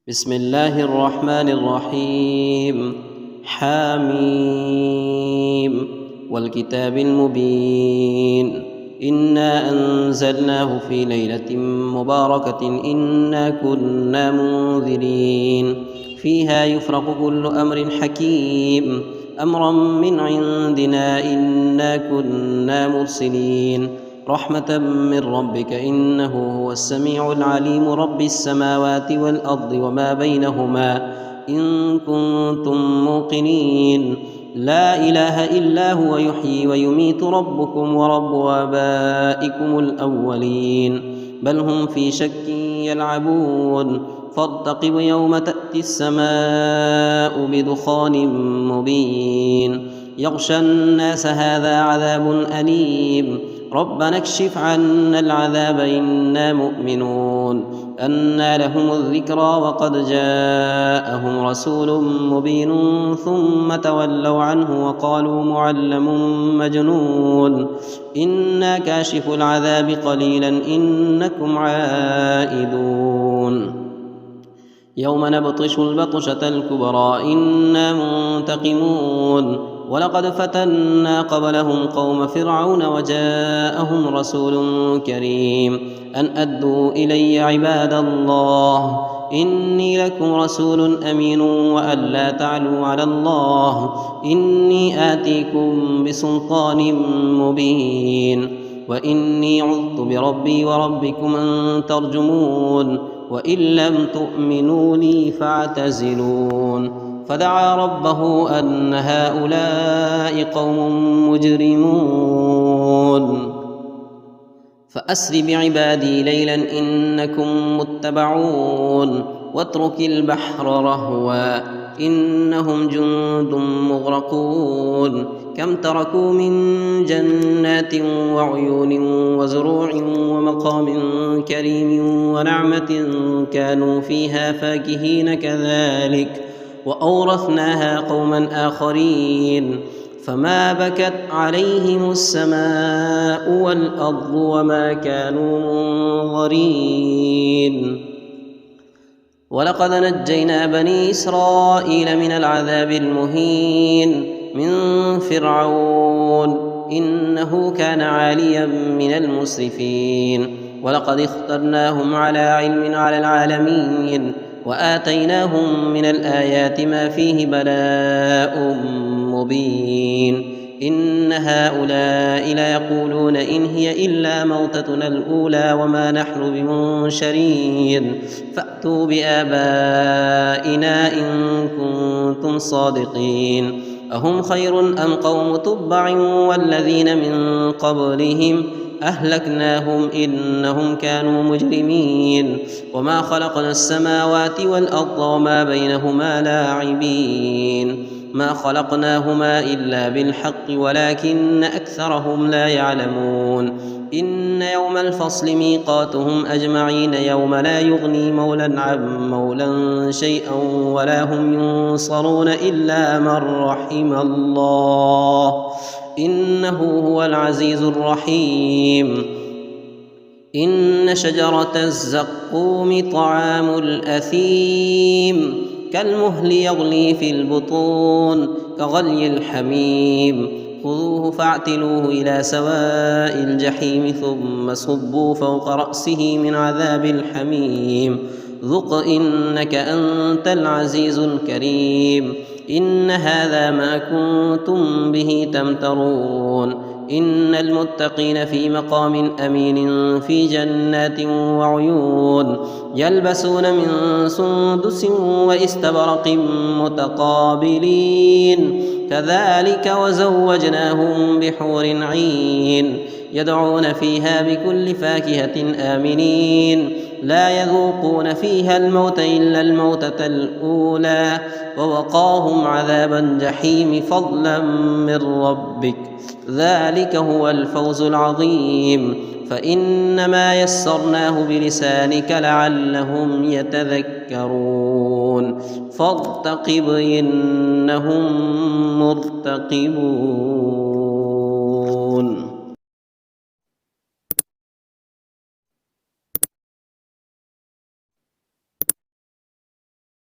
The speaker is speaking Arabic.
بسم الله الرحمن الرحيم. حاميم والكتاب المبين. إنا أنزلناه في ليلة مباركة إنا كنا منذرين فيها يفرق كل أمر حكيم أمرا من عندنا إنا كنا مرسلين رحمة من ربك إنه هو السميع العليم رب السماوات والأرض وما بينهما إن كنتم موقنين لا إله إلا هو يحيي ويميت ربكم ورب آبائكم الأولين بل هم في شك يلعبون فارتقب يوم تأتي السماء بدخان مبين يغشى الناس هذا عذاب أليم ربنا اكشف عنا العذاب إنا مؤمنون أنى لهم الذكرى وقد جاءهم رسول مبين ثم تولوا عنه وقالوا معلم مجنون إنا كاشف العذاب قليلا إنكم عائدون يوم نبطش البطشة الكبرى إنا منتقمون ولقد فتنا قبلهم قوم فرعون وجاءهم رسول كريم أن أدوا إلي عباد الله إني لكم رسول أمين وأن لا تعلوا على الله إني آتيكم بسلطان مبين وإني عذت بربي وربكم أن ترجمون وإن لم تؤمنوا لي فاعتزلون فدعا ربه أن هؤلاء قوم مجرمون فأسر بعبادي ليلا إنكم متبعون واترك البحر رهوا إنهم جند مغرقون كم تركوا من جنات وعيون وزروع ومقام كريم ونعمة كانوا فيها فاكهين كذلك وأورثناها قوما آخرين فما بكت عليهم السماء والأرض وما كانوا منظرين ولقد نجينا بني إسرائيل من العذاب المهين من فرعون إنه كان عاليا من المسرفين ولقد اخترناهم على علم على العالمين وآتيناهم من الآيات ما فيه بلاء مبين إن هؤلاء ليقولون إن هي إلا موتتنا الأولى وما نحن بمنشرين فأتوا بآبائنا إن كنتم صادقين أهم خير أم قوم تبع والذين من قبلهم أهلكناهم إنهم كانوا مجرمين وما خلقنا السماوات والأرض وما بينهما لاعبين ما خلقناهما إلا بالحق ولكن أكثرهم لا يعلمون إن يوم الفصل ميقاتهم أجمعين يوم لا يغني مولى عن مولى شيئا ولا هم ينصرون إلا من رحم الله إنه هو العزيز الرحيم إن شجرة الزقوم طعام الأثيم كالمهل يغلي في البطون كغلي الحميم خذوه فاعتلوه إلى سواء الجحيم ثم صبوا فوق رأسه من عذاب الحميم ذق إنك أنت العزيز الكريم إن هذا ما كنتم به تمترون إن المتقين في مقام أمين في جنات وعيون يلبسون من سندس واستبرق متقابلين كذلك وزوجناهم بحور عين يدعون فيها بكل فاكهة آمنين لا يذوقون فيها الموت إلا الموتة الأولى ووقاهم عذاب الجحيم فضلا من ربك ذلك هو الفوز العظيم فإنما يسرناه بلسانك لعلهم يتذكرون فارتقب إنهم مرتقبون.